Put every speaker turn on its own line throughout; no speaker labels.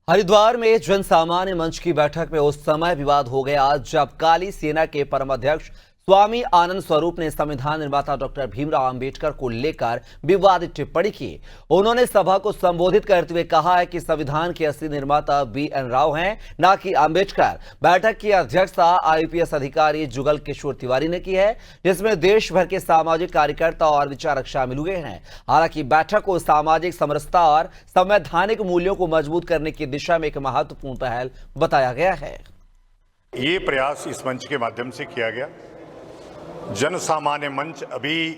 हरिद्वार में जन सामान्य मंच की बैठक में उस समय विवाद हो गया जब काली सेना के परम अध्यक्ष स्वामी आनंद स्वरूप ने संविधान निर्माता डॉक्टर भीमराव अंबेडकर को लेकर विवादित टिप्पणी की। उन्होंने सभा को संबोधित करते हुए कहा है कि संविधान के असली निर्माता BN राव हैं, न कि अंबेडकर। बैठक की अध्यक्षता IPS अधिकारी जुगल किशोर तिवारी ने की है, जिसमें देश भर के सामाजिक कार्यकर्ता और विचारक शामिल हुए हैं। हालांकि बैठक को सामाजिक समरसता और संवैधानिक मूल्यों को मजबूत करने की दिशा में एक महत्वपूर्ण पहल बताया गया है।
ये प्रयास इस मंच के माध्यम से किया गया। जन सामान्य मंच अभी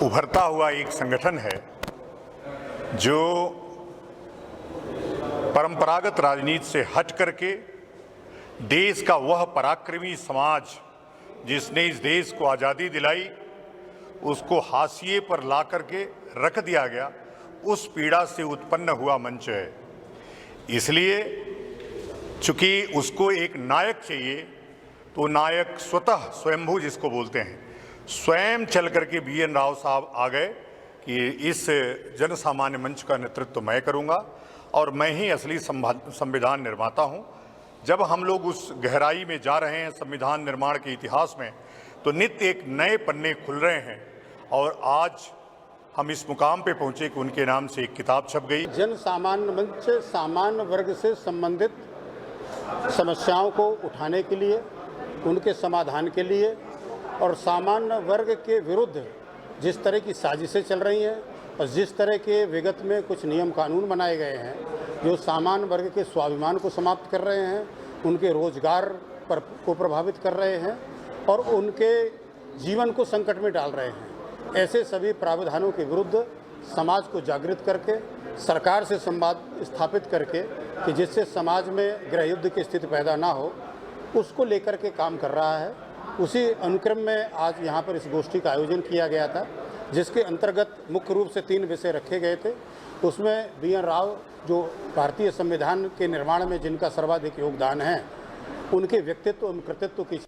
उभरता हुआ एक संगठन है जो परंपरागत राजनीति से हट करके देश का वह पराक्रमी समाज जिसने इस देश को आज़ादी दिलाई, उसको हाशिए पर ला करके रख दिया गया, उस पीड़ा से उत्पन्न हुआ मंच है। इसलिए चूंकि उसको एक नायक चाहिए, तो नायक स्वतः स्वयंभू जिसको बोलते हैं, स्वयं चल करके BN राव साहब आ गए कि इस जन सामान्य मंच का नेतृत्व मैं करूंगा और मैं ही असली संविधान निर्माता हूं। जब हम लोग उस गहराई में जा रहे हैं संविधान निर्माण के इतिहास में, तो नित्य एक नए पन्ने खुल रहे हैं और आज हम इस मुकाम पे पहुंचे कि उनके नाम से एक किताब छप गई।
जन सामान्य मंच सामान्य वर्ग से संबंधित समस्याओं को उठाने के लिए, उनके समाधान के लिए और सामान्य वर्ग के विरुद्ध जिस तरह की साजिशें चल रही हैं और जिस तरह के विगत में कुछ नियम कानून बनाए गए हैं जो सामान्य वर्ग के स्वाभिमान को समाप्त कर रहे हैं, उनके रोजगार को प्रभावित कर रहे हैं और उनके जीवन को संकट में डाल रहे हैं, ऐसे सभी प्रावधानों के विरुद्ध समाज को जागृत करके सरकार से संवाद स्थापित करके कि जिससे समाज में गृह युद्ध की स्थिति पैदा ना हो, उसको लेकर के काम कर रहा है। उसी अनुक्रम में आज यहाँ पर इस गोष्ठी का आयोजन किया गया था, जिसके अंतर्गत मुख्य रूप से 3 विषय रखे गए थे। उसमें BN राव जो भारतीय संविधान के निर्माण में जिनका सर्वाधिक योगदान है, उनके व्यक्तित्व एवं कृतित्व की